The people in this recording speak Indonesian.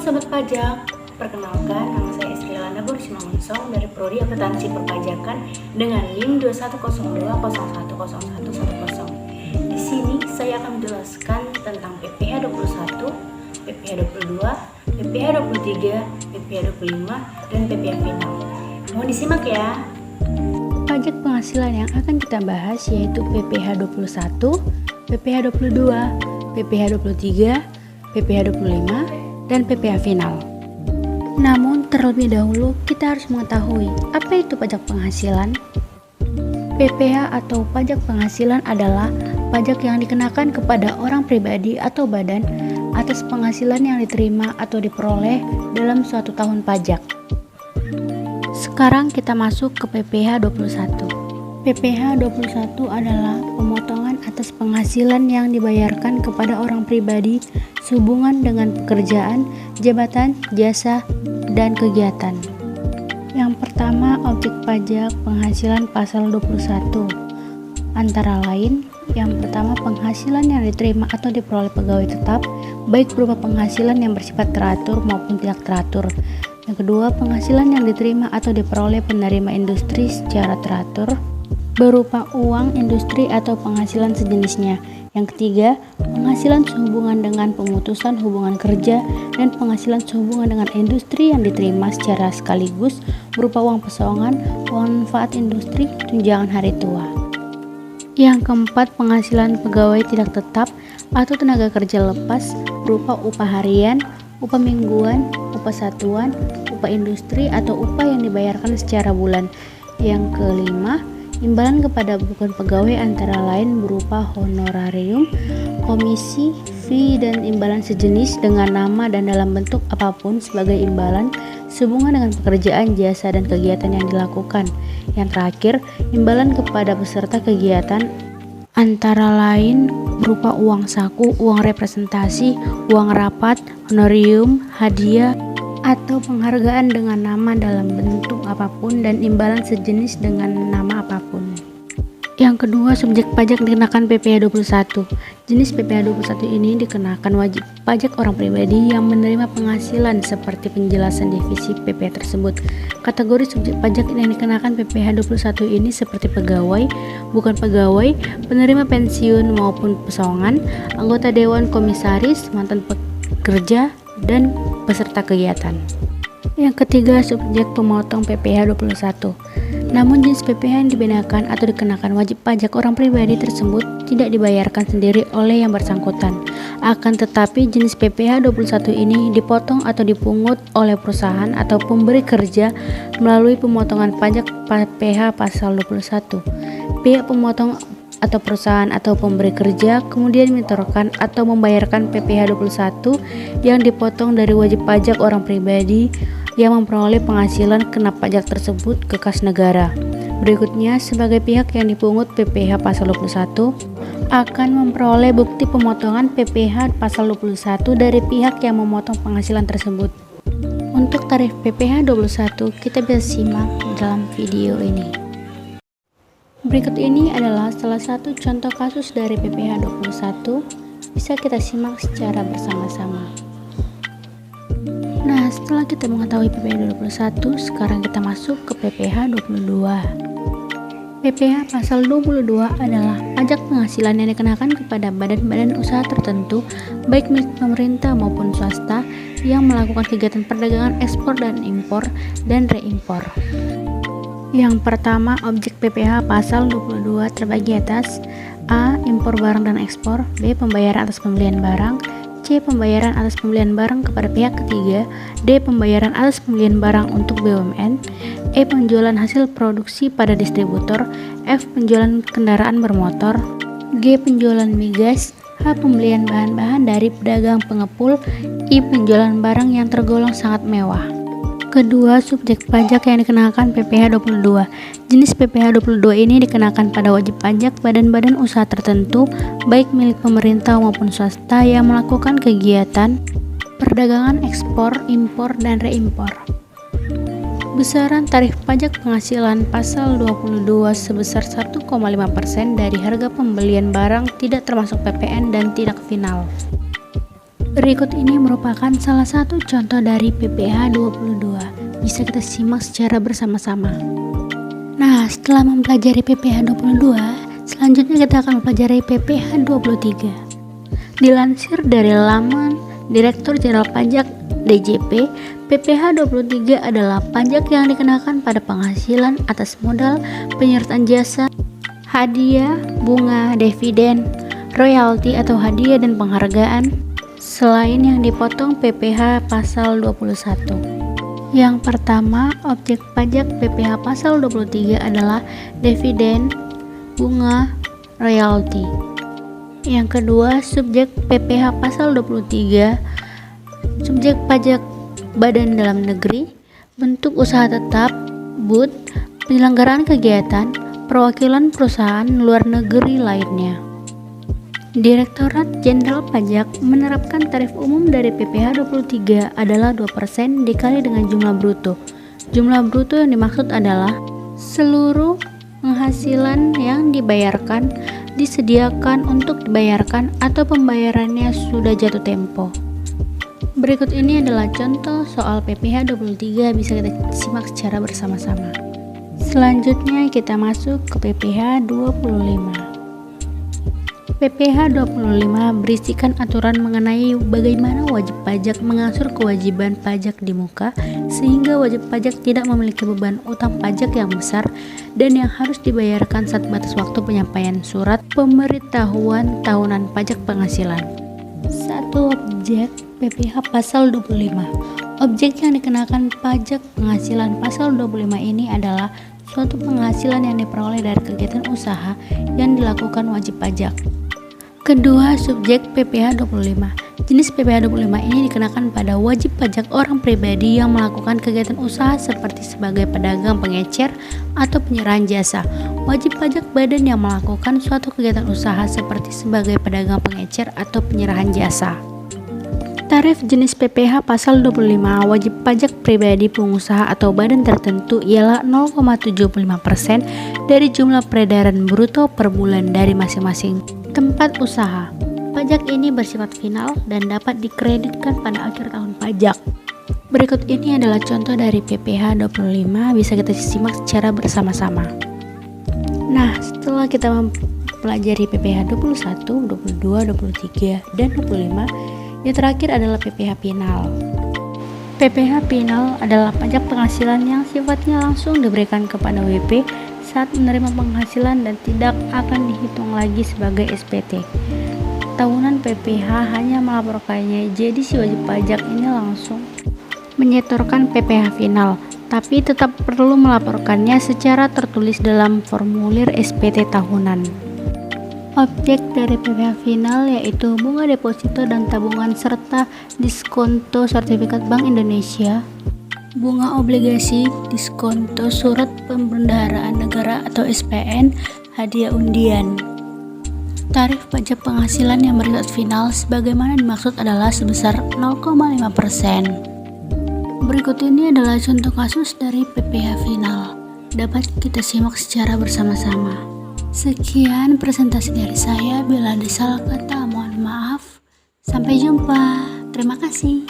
Sobat Pajak, perkenalkan nama saya Estelana Borsimangunsong dari Prodi Akuntansi Perpajakan dengan NIM 2102010110. Di sini saya akan menjelaskan tentang PPh 21, PPh 22, PPh 23, PPh 25, dan PPh final. Mohon disimak ya. Pajak penghasilan yang akan kita bahas yaitu PPh 21, PPh 22, PPh 23, PPh 25, dan PPh final. Namun terlebih dahulu kita harus mengetahui apa itu pajak penghasilan. PPh atau pajak penghasilan adalah pajak yang dikenakan kepada orang pribadi atau badan atas penghasilan yang diterima atau diperoleh dalam suatu tahun pajak. Sekarang kita masuk ke PPh 21. PPh 21 adalah pemotongan atas penghasilan yang dibayarkan kepada orang pribadi sehubungan dengan pekerjaan, jabatan, jasa, dan kegiatan. Yang pertama, objek pajak penghasilan pasal 21. Antara lain, yang pertama penghasilan yang diterima atau diperoleh pegawai tetap, baik berupa penghasilan yang bersifat teratur maupun tidak teratur. Yang kedua, penghasilan yang diterima atau diperoleh penerima industri secara teratur, berupa uang industri atau penghasilan sejenisnya. Yang ketiga, penghasilan sehubungan dengan pemutusan hubungan kerja dan penghasilan sehubungan dengan industri yang diterima secara sekaligus berupa uang pesangon, uang manfaat industri, tunjangan hari tua. Yang keempat, penghasilan pegawai tidak tetap atau tenaga kerja lepas berupa upah harian, upah mingguan, upah satuan, upah industri atau upah yang dibayarkan secara bulan. Yang kelima, imbalan kepada bukan pegawai antara lain berupa honorarium, komisi, fee, dan imbalan sejenis dengan nama dan dalam bentuk apapun sebagai imbalan sehubungan dengan pekerjaan, jasa, dan kegiatan yang dilakukan. Yang terakhir, imbalan kepada peserta kegiatan antara lain berupa uang saku, uang representasi, uang rapat, honorium, hadiah, atau penghargaan dengan nama dalam bentuk apapun dan imbalan sejenis dengan nama apapun. Yang kedua, subjek pajak dikenakan PPh 21. Jenis PPh 21 ini dikenakan wajib pajak orang pribadi yang menerima penghasilan seperti penjelasan divisi PPh tersebut. Kategori subjek pajak yang dikenakan PPh 21 ini seperti pegawai, bukan pegawai, penerima pensiun maupun pesangon, anggota dewan komisaris, mantan pekerja, dan peserta kegiatan. Yang ketiga, subjek pemotong PPh 21. Namun jenis PPh yang dibedakan atau dikenakan wajib pajak orang pribadi tersebut tidak dibayarkan sendiri oleh yang bersangkutan. Akan tetapi jenis PPh 21 ini dipotong atau dipungut oleh perusahaan atau pemberi kerja melalui pemotongan pajak PPh pasal 21. Pihak pemotong atau perusahaan atau pemberi kerja kemudian menyetorkan atau membayarkan PPh 21 yang dipotong dari wajib pajak orang pribadi yang memperoleh penghasilan kena pajak tersebut ke kas negara. Berikutnya, sebagai pihak yang dipungut PPh pasal 21 akan memperoleh bukti pemotongan PPh pasal 21 dari pihak yang memotong penghasilan tersebut. Untuk tarif PPh 21 kita bisa simak dalam video ini. Berikut ini adalah salah satu contoh kasus dari PPh 21, bisa kita simak secara bersama-sama. Nah, setelah kita mengetahui PPh 21, sekarang kita masuk ke PPh 22. PPh pasal 22 adalah pajak penghasilan yang dikenakan kepada badan-badan usaha tertentu, baik milik pemerintah maupun swasta, yang melakukan kegiatan perdagangan ekspor dan impor dan reimpor. Yang pertama, objek PPh pasal 22 terbagi atas: A. Impor barang dan ekspor, B. Pembayaran atas pembelian barang, C. Pembayaran atas pembelian barang kepada pihak ketiga, D. Pembayaran atas pembelian barang untuk BUMN, E. Penjualan hasil produksi pada distributor, F. Penjualan kendaraan bermotor, G. Penjualan migas, H. Pembelian bahan-bahan dari pedagang pengepul, I. Penjualan barang yang tergolong sangat mewah. Kedua, subjek pajak yang dikenakan PPh 22. Jenis PPh 22 ini dikenakan pada wajib pajak badan-badan usaha tertentu, baik milik pemerintah maupun swasta yang melakukan kegiatan perdagangan ekspor, impor, dan reimpor. Besaran tarif pajak penghasilan pasal 22 sebesar 1,5% dari harga pembelian barang tidak termasuk PPN dan tidak final. Berikut ini merupakan salah satu contoh dari PPH 22. Bisa kita simak secara bersama-sama. Nah, setelah mempelajari PPH 22, selanjutnya kita akan mempelajari PPH 23. Dilansir dari laman Direktur Jenderal Pajak DJP, PPH 23 adalah pajak yang dikenakan pada penghasilan atas modal, penyertaan jasa, hadiah, bunga, dividen, royalti atau hadiah dan penghargaan, selain yang dipotong PPH pasal 21. Yang pertama, objek pajak PPH pasal 23 adalah dividen, bunga, royalti. Yang kedua, subjek PPH pasal 23, subjek pajak badan dalam negeri, bentuk usaha tetap, BUT, penyelenggaraan kegiatan, perwakilan perusahaan luar negeri lainnya. Direktorat Jenderal Pajak menerapkan tarif umum dari PPH 23 adalah 2% dikali dengan jumlah bruto. Jumlah bruto yang dimaksud adalah seluruh penghasilan yang dibayarkan, disediakan untuk dibayarkan, atau pembayarannya sudah jatuh tempo. Berikut ini adalah contoh soal PPH 23, bisa kita simak secara bersama-sama. Selanjutnya kita masuk ke PPH 25. PPH 25 berisikan aturan mengenai bagaimana wajib pajak mengatur kewajiban pajak di muka, sehingga wajib pajak tidak memiliki beban utang pajak yang besar dan yang harus dibayarkan saat batas waktu penyampaian surat pemberitahuan tahunan pajak penghasilan. 1. Objek PPH pasal 25. Objek yang dikenakan pajak penghasilan pasal 25 ini adalah suatu penghasilan yang diperoleh dari kegiatan usaha yang dilakukan wajib pajak. Kedua, subjek PPH 25. Jenis PPH 25 ini dikenakan pada wajib pajak orang pribadi yang melakukan kegiatan usaha seperti sebagai pedagang pengecer atau penyerahan jasa. Wajib pajak badan yang melakukan suatu kegiatan usaha seperti sebagai pedagang pengecer atau penyerahan jasa. Tarif jenis PPH pasal 25 wajib pajak pribadi pengusaha atau badan tertentu ialah 0,75% dari jumlah peredaran bruto per bulan dari masing-masing tempat usaha. Pajak ini bersifat final dan dapat dikreditkan pada akhir tahun pajak. Berikut ini adalah contoh dari PPH 25, bisa kita simak secara bersama-sama. Nah, setelah kita mempelajari PPH 21, 22, 23, dan 25, yang terakhir adalah PPH final. PPH final adalah pajak penghasilan yang sifatnya langsung diberikan kepada WP saat menerima penghasilan dan tidak akan dihitung lagi sebagai SPT. Tahunan PPH hanya melaporkannya, jadi si wajib pajak ini langsung menyetorkan PPH final, tapi tetap perlu melaporkannya secara tertulis dalam formulir SPT tahunan. Objek dari PPH final yaitu bunga deposito dan tabungan serta diskonto sertifikat Bank Indonesia, bunga obligasi, diskonto surat pembendaharaan negara atau SPN, hadiah undian. Tarif pajak penghasilan yang bersifat final sebagaimana dimaksud adalah sebesar 0,5%. Berikut ini adalah contoh kasus dari PPH final. Dapat kita simak secara bersama-sama. Sekian presentasi dari saya, bila ada salah kata mohon maaf. Sampai jumpa. Terima kasih.